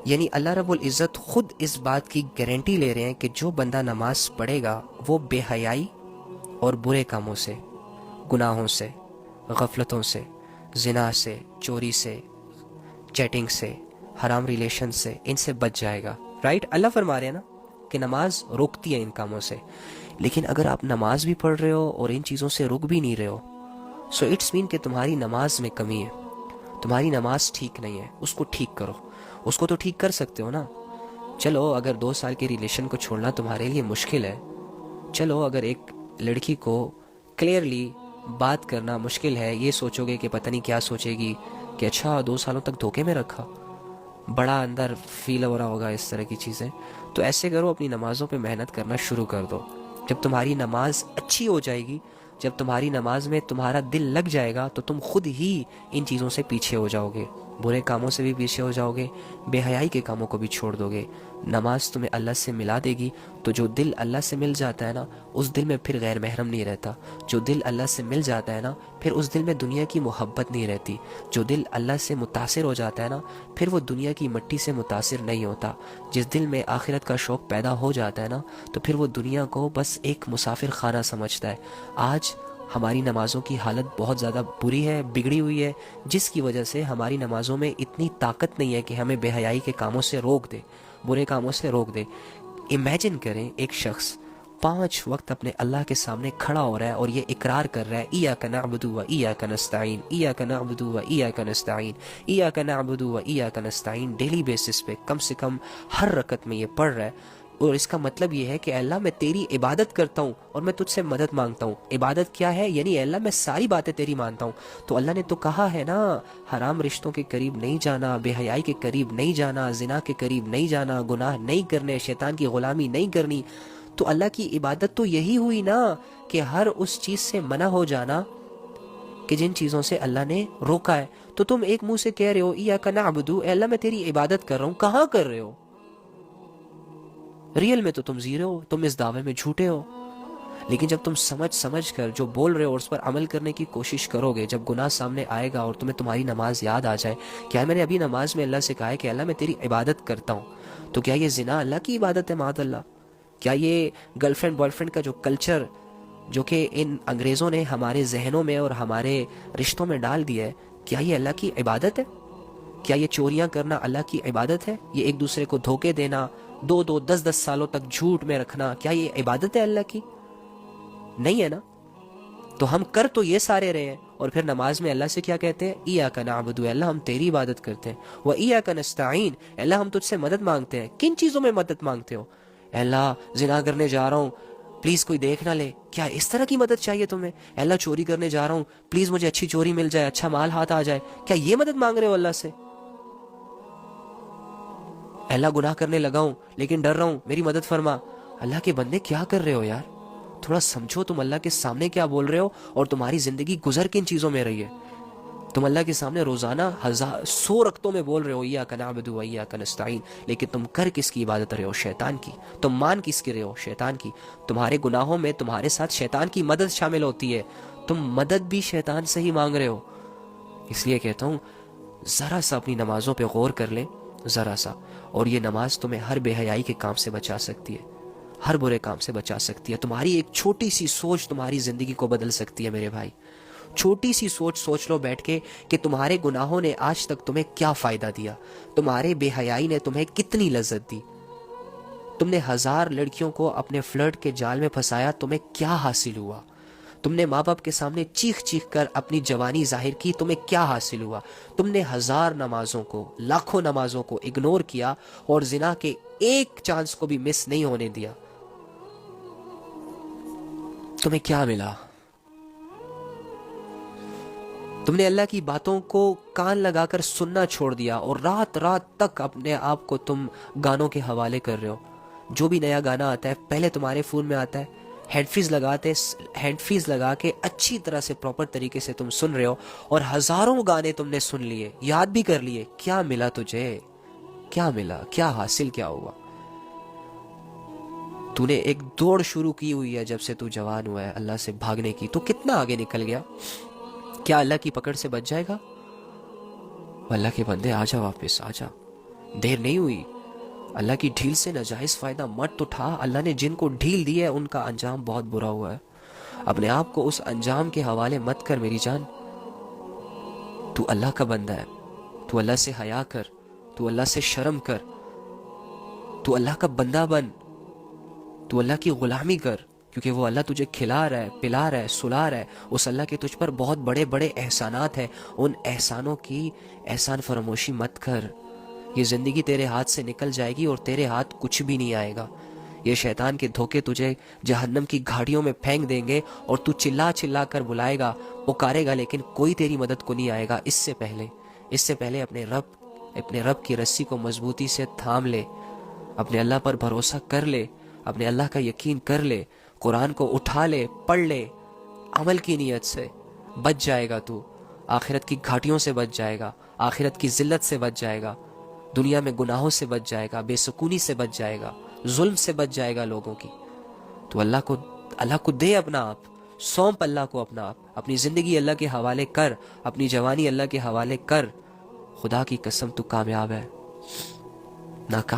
یعنی اللہ رب العزت خود اس بات کی گارنٹی لے رہے ہیں کہ جو بندہ نماز پڑھے گا وہ بے حیائی اور برے کاموں سے، گناہوں سے، غفلتوں سے، زنا سے، چوری سے، چیٹنگ سے، حرام ریلیشن سے، ان سے بچ جائے گا. رائٹ؟ اللہ فرما رہے ہیں نا کہ نماز روکتی ہے ان کاموں سے. لیکن اگر آپ نماز بھی پڑھ رہے ہو اور ان چیزوں سے رک بھی نہیں رہے ہو، سو اٹس مین کہ تمہاری نماز میں کمی ہے، تمہاری نماز ٹھیک نہیں ہے. اس کو ٹھیک کرو. اس کو تو ٹھیک کر سکتے ہو نا. چلو اگر 2 سال کے ریلیشن کو چھوڑنا تمہارے لیے مشکل ہے، چلو اگر ایک لڑکی کو کلیئرلی بات کرنا مشکل ہے، یہ سوچو گے کہ پتہ نہیں کیا سوچے گی کہ اچھا 2 سالوں تک دھوکے میں رکھا، بڑا اندر فیل ہو رہا ہوگا اس طرح کی چیزیں، تو ایسے کرو، اپنی نمازوں پہ محنت کرنا شروع کر دو. جب تمہاری نماز اچھی ہو جائے گی، جب تمہاری نماز میں تمہارا دل لگ جائے گا، تو تم خود ہی ان چیزوں سے پیچھے ہو جاؤ گے، برے کاموں سے بھی پیچھے ہو جاؤ گے، بے حیائی کے کاموں کو بھی چھوڑ دو گے. نماز تمہیں اللہ سے ملا دے گی. تو جو دل اللہ سے مل جاتا ہے نا، اس دل میں پھر غیر محرم نہیں رہتا. جو دل اللہ سے مل جاتا ہے نا، پھر اس دل میں دنیا کی محبت نہیں رہتی. جو دل اللہ سے متاثر ہو جاتا ہے نا، پھر وہ دنیا کی مٹی سے متاثر نہیں ہوتا. جس دل میں آخرت کا شوق پیدا ہو جاتا ہے نا، تو پھر وہ دنیا کو بس ایک مسافر خانہ سمجھتا ہے. آج ہماری نمازوں کی حالت بہت زیادہ بری ہے، بگڑی ہوئی ہے، جس کی وجہ سے ہماری نمازوں میں اتنی طاقت نہیں ہے کہ ہمیں بے حیائی کے کاموں سے روک دے، برے کاموں سے روک دے. امیجن کریں ایک شخص 5 وقت اپنے اللہ کے سامنے کھڑا ہو رہا ہے اور یہ اقرار کر رہا ہے ایاک نعبد و ایاک نستعین، ایاک نعبد و ایاک نستعین، ایاک نعبد و ایاک نستعین، ڈیلی بیسس پہ کم سے کم ہر رکعت میں یہ پڑھ رہا ہے. اور اس کا مطلب یہ ہے کہ اللہ میں تیری عبادت کرتا ہوں اور میں تجھ سے مدد مانگتا ہوں. عبادت کیا ہے؟ یعنی اللہ میں ساری باتیں تیری مانتا ہوں. تو اللہ نے تو کہا ہے نا، حرام رشتوں کے قریب نہیں جانا، بے حیائی کے قریب نہیں جانا، زنا کے قریب نہیں جانا، گناہ نہیں کرنے، شیطان کی غلامی نہیں کرنی. تو اللہ کی عبادت تو یہی ہوئی نا کہ ہر اس چیز سے منع ہو جانا کہ جن چیزوں سے اللہ نے روکا ہے. تو تم ایک منہ سے کہہ رہے ہو ایاک نعبد، اے اللہ میں تیری عبادت کر رہا ہوں، کہاں کر رہے ہو؟ ریئل میں تو تم زیرو ہو، تم اس دعوے میں جھوٹے ہو. لیکن جب تم سمجھ کر جو بول رہے ہو اور اس پر عمل کرنے کی کوشش کرو گے، جب گناہ سامنے آئے گا اور تمہیں تمہاری نماز یاد آ جائے، کیا میں نے ابھی نماز میں اللہ سے کہا ہے کہ اللہ میں تیری عبادت کرتا ہوں، تو کیا یہ زنا اللہ کی عبادت ہے؟ معاذ اللہ. کیا یہ گرل فرینڈ بوائے فرینڈ کا جو کلچر جو کہ ان انگریزوں نے ہمارے ذہنوں میں اور ہمارے رشتوں میں ڈال دیا ہے، کیا یہ اللہ کی عبادت ہے؟ کیا یہ چوریاں کرنا اللہ کی عبادت ہے؟ یہ ایک دوسرے کو دھوکے دینا، 2-10 سالوں تک جھوٹ میں رکھنا، کیا یہ عبادت ہے اللہ کی؟ نہیں ہے نا. تو ہم کر تو یہ سارے رہے ہیں، اور پھر نماز میں اللہ سے کیا کہتے ہیں؟ ایاک نعبد، اللہ ہم تیری عبادت کرتے ہیں، و ایاک نستعین، اللہ ہم تجھ سے مدد مانگتے ہیں. کن چیزوں میں مدد مانگتے ہو؟ اللہ زنا کرنے جا رہا ہوں، پلیز کوئی دیکھ نہ لے، کیا اس طرح کی مدد چاہیے تمہیں؟ اللہ چوری کرنے جا رہا ہوں، پلیز مجھے اچھی چوری مل جائے، اچھا مال ہاتھ آ جائے، کیا یہ مدد مانگ رہے ہو اللہ سے؟ اللہ گناہ کرنے لگا ہوں لیکن ڈر رہا ہوں، میری مدد فرما. اللہ کے بندے کیا کر رہے ہو یار؟ تھوڑا سمجھو تم اللہ کے سامنے کیا بول رہے ہو اور تمہاری زندگی گزر کن چیزوں میں رہی ہے. تم اللہ کے سامنے روزانہ 100 رکعتوں میں بول رہے ہو ایاک نعبد و ایاک نستعین، لیکن تم کر کس کی عبادت رہے ہو؟ شیطان کی. تم مان کس کی رہے ہو؟ شیطان کی. تمہارے گناہوں میں تمہارے ساتھ شیطان کی مدد شامل ہوتی ہے، تم مدد بھی شیطان سے ہی مانگ رہے ہو. اس لیے کہتا ہوں ذرا سا اپنی نمازوں پہ غور کر لیں، ذرا سا، اور یہ نماز تمہیں ہر بے حیائی کے کام سے بچا سکتی ہے، ہر برے کام سے بچا سکتی ہے. تمہاری ایک چھوٹی سی سوچ تمہاری زندگی کو بدل سکتی ہے میرے بھائی. چھوٹی سی سوچ لو بیٹھ کے کہ تمہارے گناہوں نے آج تک تمہیں کیا فائدہ دیا، تمہارے بے حیائی نے تمہیں کتنی لذت دی. تم نے 1000 لڑکیوں کو اپنے فلرٹ کے جال میں پھنسایا، تمہیں کیا حاصل ہوا؟ تم نے ماں باپ کے سامنے چیخ کر اپنی جوانی ظاہر کی، تمہیں کیا حاصل ہوا؟ تم نے 1000 نمازوں کو، لاکھوں نمازوں کو اگنور کیا اور زنا کے ایک چانس کو بھی مس نہیں ہونے دیا. تمہیں کیا ملا؟ تم نے اللہ کی باتوں کو کان لگا کر سننا چھوڑ دیا اور رات تک اپنے آپ کو تم گانوں کے حوالے کر رہے ہو. جو بھی نیا گانا آتا ہے پہلے تمہارے فون میں آتا ہے، ہیڈ فیز لگا کے اچھی طرح سے پراپر طریقے سے تم سن رہے ہو، اور 1000 گانے تم نے سن لیے، یاد بھی کر لیے. کیا ملا تجھے؟ کیا ملا؟ کیا حاصل کیا ہوا؟ تو نے ایک دوڑ شروع کی ہوئی ہے جب سے تو جوان ہوا ہے اللہ سے بھاگنے کی، تو کتنا آگے نکل گیا. کیا اللہ کی پکڑ سے بچ جائے گا؟ اللہ کے بندے آ جا، واپس آ جا. دیر نہیں ہوئی. اللہ کی ڈھیل سے ناجائز فائدہ مت اٹھا. اللہ نے جن کو ڈھیل دی ہے ان کا انجام بہت برا ہوا ہے. اپنے آپ کو اس انجام کے حوالے مت کر میری جان. تو اللہ کا بندہ ہے. تو اللہ سے حیا کر. تو اللہ سے شرم کر. تو اللہ کا بندہ بن. تو اللہ کی غلامی کر, کیونکہ وہ اللہ تجھے کھلا رہا ہے, پلا رہا ہے, سلا رہا ہے. اس اللہ کے تجھ پر بہت بڑے بڑے احسانات ہیں. ان احسانوں کی احسان فراموشی مت کر. یہ زندگی تیرے ہاتھ سے نکل جائے گی اور تیرے ہاتھ کچھ بھی نہیں آئے گا. یہ شیطان کے دھوکے تجھے جہنم کی گھاڑیوں میں پھینک دیں گے اور تو چلا چلا کر بلائے گا, پکارے گا, لیکن کوئی تیری مدد کو نہیں آئے گا. اس سے پہلے اپنے رب کی رسی کو مضبوطی سے تھام لے. اپنے اللہ پر بھروسہ کر لے. اپنے اللہ کا یقین کر لے. قرآن کو اٹھا لے, پڑھ لے. عمل کی نیت سے بچ جائے گا تو. آخرت کی گھاٹیوں سے بچ جائے گا. آخرت کی ذلت سے بچ جائے گا. دنیا میں گناہوں سے بچ جائے گا. بے سکونی سے بچ جائے گا. ظلم سے بچ جائے گا لوگوں کی. تو اللہ کو دے اپنا آپ. سونپ اللہ کو اپنا آپ. اپنی زندگی اللہ کے حوالے کر. اپنی جوانی اللہ کے حوالے کر. خدا کی قسم تو کامیاب ہے. ناکام